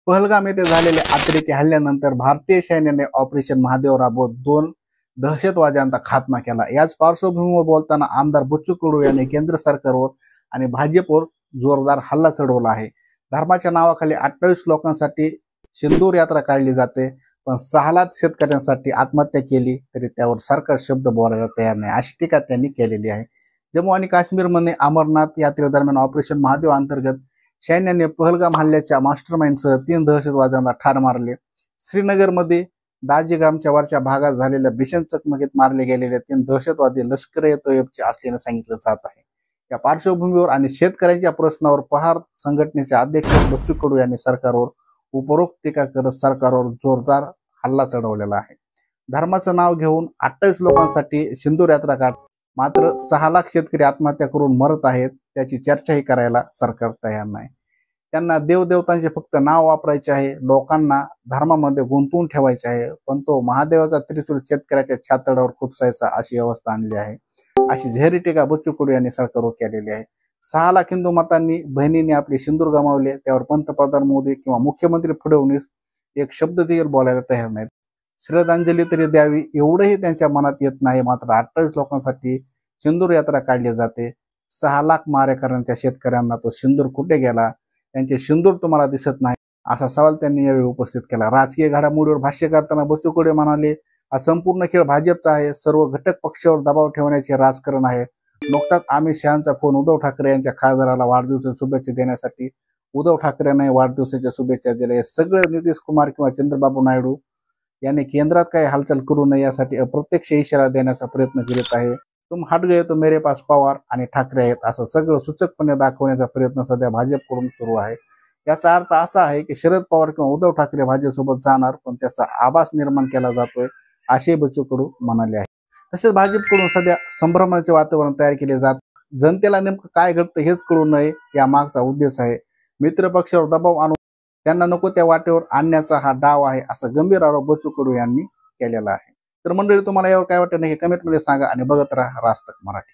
पहलगाम येथे झालेल्या अतिरेकी हल्ल्यानंतर भारतीय सैन्याने ऑपरेशन महादेव राबवत 2 दहशतवाद्यांचा खात्मा केला। याच पार्श्वभूमीवर बोलताना आमदार बच्चू कडू यांनी केंद्र सरकारवर आणि भाजपवर जोरदार हल्ला चढवला आहे। धर्माच्या नावाखाली 28 लोकांसाठी सिंदूर यात्रा काढली जाते, पण 6 लाख शेतकऱ्यांसाठी आत्महत्या केली तरी त्यावर सरकार शब्द बोलायला तयार नाही, अशी टीका त्यांनी केलेली आहे। जम्मू आणि काश्मीरमध्ये अमरनाथ यात्रेदरम्यान ऑपरेशन महादेव अंतर्गत सैन्याने पहलगाम हल्ल्याच्या मास्टरमाइंडसह 3 दहशतवाद्यांना ठार मारले। श्रीनगरमध्ये दाजिगामच्या वरच्या भागात झालेल्या भीषण चकमकीत मारले गेलेले 3 दहशतवादी लष्कर-ए-तोयबचे असल्याने सांगितलं जात आहे। या पार्श्वभूमीवर आणि शेतकऱ्यांच्या प्रश्नावर पहार संघटनेचे अध्यक्ष बच्चू कडू यांनी सरकारवर उपरोक्त टीका करत सरकारवर जोरदार हल्ला चढवलेला आहे। धर्माचं नाव घेऊन 28 लोकांसाठी सिंदूर यात्रा काढ, मात्र 6 लाख शेतकरी आत्महत्या करून मरत आहेत, त्याची चर्चाही करायला सरकार तयार नाही। त्यांना देवदेवतांचे फक्त नाव वापरायचे आहे, लोकांना धर्मामध्ये गुंतवून ठेवायचे आहे, पण तो महादेवाचा त्रिशूल शेतकऱ्याच्या छातडावर खुपसायचा अशी अवस्था आणली आहे, अशी जाहीर टीका बच्चू कडू यांनी सरकारवर केलेली आहे। 6 लाख हिंदू मातांनी बहिणींनी आपले सिंदूर गमावले, त्यावर पंतप्रधान मोदी किंवा मुख्यमंत्री फडणवीस एक शब्द देखील बोलायला तयार नाहीत। श्रद्धांजली तरी द्यावी एवढंही त्यांच्या मनात येत नाही, मात्र 28 लोकांसाठी सिंदूर यात्रा काढली जाते। 6 लाख मारेकऱ्यांच्या शेतकऱ्यांना तो सिंदूर कुठे गेला, त्यांचे सिंदूर तुम्हाला दिसत नाही, असा सवाल त्यांनी यावेळी उपस्थित केला। राजकीय घडामोडीवर भाष्य करताना बच्चू कडू म्हणाले, हा संपूर्ण खेळ भाजपचा आहे, सर्व घटक पक्षावर दबाव ठेवण्याचे राजकारण आहे। नुकताच अमित शहांचा फोन उद्धव ठाकरे यांच्या खासदाराला वाढदिवसाच्या शुभेच्छा देण्यासाठी उद्धव ठाकरेंना वाढदिवसाच्या शुभेच्छा दिल्या। हे सगळं नितीश कुमार किंवा चंद्रबाबू नायडू यांनी केंद्रात काही हालचाल करू नये यासाठी अप्रत्यक्ष इशारा देण्याचा प्रयत्न करीत आहे। तुम हट गए तो मेरे पास पवार आणि ठाकरे आहेत, असं सगळं सूचकपणे दाखवण्याचा प्रयत्न सध्या भाजपकडून सुरू आहे। याचा अर्थ असा आहे की शरद पवार किंवा उद्धव ठाकरे भाजपसोबत जाणार, पण त्याचा आभास निर्माण केला जातोय, असे बच्चू कडू म्हणाले आहे। तसेच भाजपकडून सध्या संभ्रमाचे वातावरण तयार केले जात, जनतेला नेमकं काय घडतं हेच कळू नये या मागचा उद्देश आहे। मित्र पक्षावर दबाव आणून त्यांना नको त्या वाटेवर आणण्याचा हा डाव आहे, असा गंभीर आरोप बच्चू कडू यांनी केलेला आहे। तर मंडळी, तुम्हाला यावर काय वाटतं हे कमेंटमध्ये सांगा आणि बघत राहा राज तक मराठी।